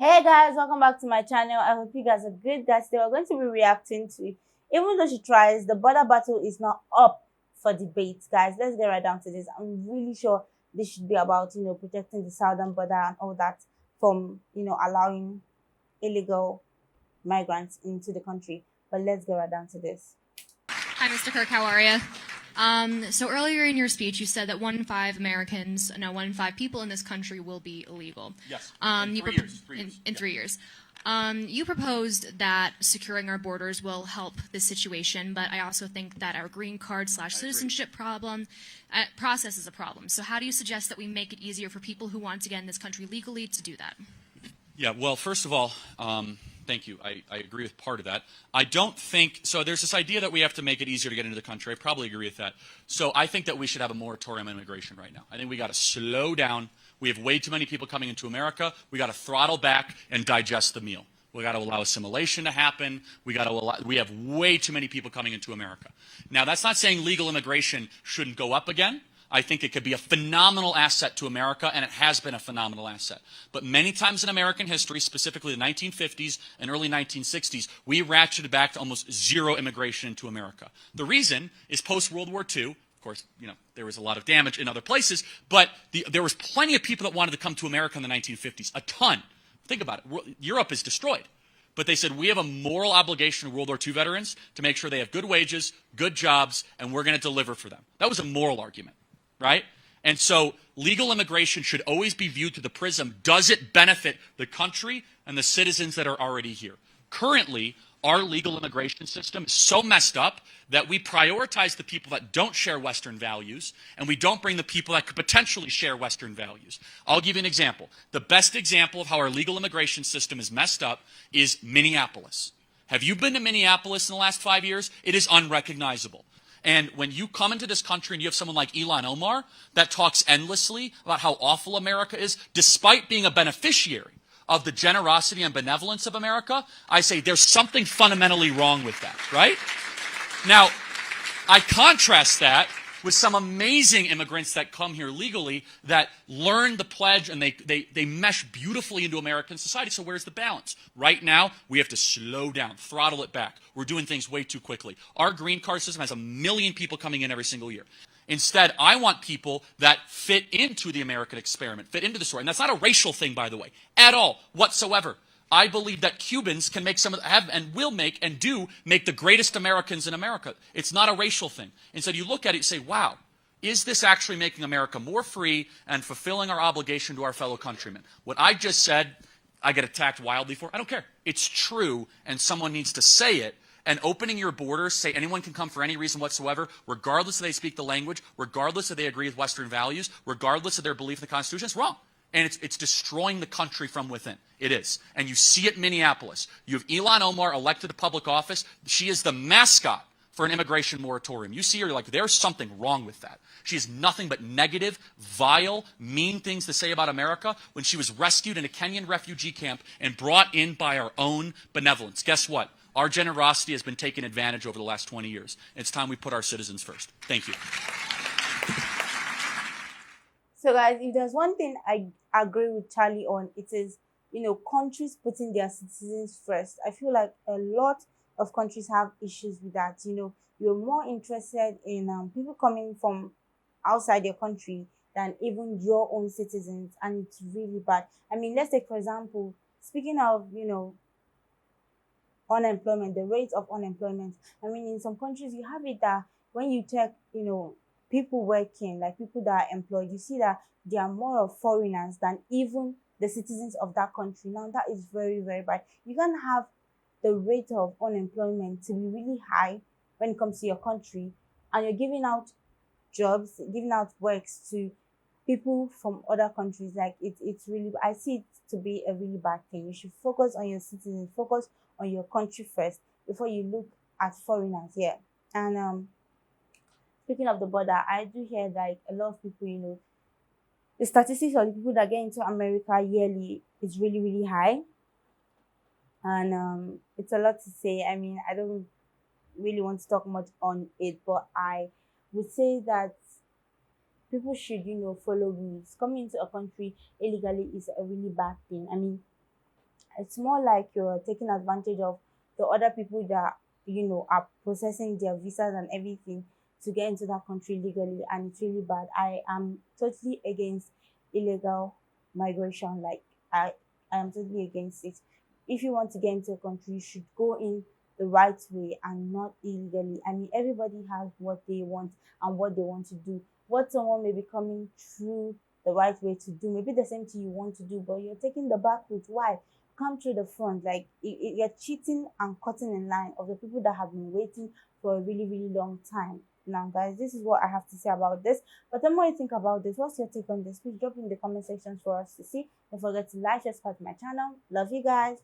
Hey guys, welcome back to my channel. I hope you guys are good. Guys, today we're going to be reacting to even though she tries, the border battle is not up for debate. Guys, let's get right down to this. I'm really sure this should be about protecting the southern border and all that from allowing illegal migrants into the country. But let's get right down to this. Hi, Mr. Kirk. How are you? So earlier in your speech, you said that 1 in 5 Americans, no, 1 in 5 people in this country will be illegal. Yes. In 3 years. In 3 years. You proposed that securing our borders will help this situation, but I also think that our green card / citizenship process is a problem. So how do you suggest that we make it easier for people who want to get in this country legally to do that? Yeah, well, first of all, thank you. I agree with part of that. I don't think, so there's this idea that we have to make it easier to get into the country. I probably agree with that. So I think that we should have a moratorium on immigration right now. I think we got to slow down. We have way too many people coming into America. We got to throttle back and digest the meal. We got to allow assimilation to happen. We have way too many people coming into America. Now, that's not saying legal immigration shouldn't go up again. I think it could be a phenomenal asset to America, and it has been a phenomenal asset. But many times in American history, specifically the 1950s and early 1960s, we ratcheted back to almost zero immigration into America. The reason is post-World War II. Of course, there was a lot of damage in other places, but there was plenty of people that wanted to come to America in the 1950s, a ton. Think about it. Europe is destroyed. But they said, we have a moral obligation to World War II veterans to make sure they have good wages, good jobs, and we're going to deliver for them. That was a moral argument. Right? And so legal immigration should always be viewed through the prism. Does it benefit the country and the citizens that are already here? Currently, our legal immigration system is so messed up that we prioritize the people that don't share Western values, and we don't bring the people that could potentially share Western values. I'll give you an example. The best example of how our legal immigration system is messed up is Minneapolis. Have you been to Minneapolis in the last 5 years? It is unrecognizable. And when you come into this country and you have someone like Ilhan Omar that talks endlessly about how awful America is, despite being a beneficiary of the generosity and benevolence of America, I say there's something fundamentally wrong with that, right? Now, I contrast that with some amazing immigrants that come here legally that learn the pledge and they mesh beautifully into American society. So where's the balance? Right now, we have to slow down, throttle it back. We're doing things way too quickly. Our green card system has 1 million people coming in every single year. Instead, I want people that fit into the American experiment, fit into the story. And that's not a racial thing, by the way, at all, whatsoever. I believe that Cubans can make have and will make and do make the greatest Americans in America. It's not a racial thing. Instead, you look at it and say, wow, is this actually making America more free and fulfilling our obligation to our fellow countrymen? What I just said, I get attacked wildly for. I don't care. It's true, and someone needs to say it. And opening your borders, say anyone can come for any reason whatsoever, regardless if they speak the language, regardless if they agree with Western values, regardless of their belief in the Constitution, it's wrong. And it's destroying the country from within. It is. And you see it in Minneapolis. You have Ilhan Omar elected to public office. She is the mascot for an immigration moratorium. You see her, you're like, there's something wrong with that. She has nothing but negative, vile, mean things to say about America when she was rescued in a Kenyan refugee camp and brought in by our own benevolence. Guess what? Our generosity has been taken advantage over the last 20 years. It's time we put our citizens first. Thank you. So guys, if there's one thing I agree with Charlie on, it is, countries putting their citizens first. I feel like a lot of countries have issues with that. You're more interested in people coming from outside your country than even your own citizens, and it's really bad. I mean, let's take, for example, speaking of, unemployment, the rate of unemployment. I mean, in some countries, you have it that when you check, people working, like people that are employed, you see that they are more of foreigners than even the citizens of that country. Now, that is very, very bad. You can't have the rate of unemployment to be really high when it comes to your country, and you're giving out jobs, giving out works to people from other countries. Like, it's really, I see it to be a really bad thing. You should focus on your citizens, focus on your country first before you look at foreigners here. And speaking of the border, I do hear like a lot of people, the statistics of the people that get into America yearly is really, really high. And it's a lot to say. I mean, I don't really want to talk much on it, but I would say that people should, follow rules. Coming into a country illegally is a really bad thing. I mean, It's more like you're taking advantage of the other people that are processing their visas and everything to get into that country legally, and it's really bad. I am totally against illegal migration. Like I am totally against it. If you want to get into a country, you should go in the right way and not illegally. I mean, everybody has what they want and what they want to do. What someone may be coming through the right way to do, maybe the same thing you want to do, but you're taking the back route. Why? Come through the front. Like you're cheating and cutting in line of the people that have been waiting for a really, really long time. Now, guys, this is what I have to say about this. But the more you think about this, what's your take on this? Please drop in the comment section for us to see. Don't forget to like, subscribe to my channel. Love you guys.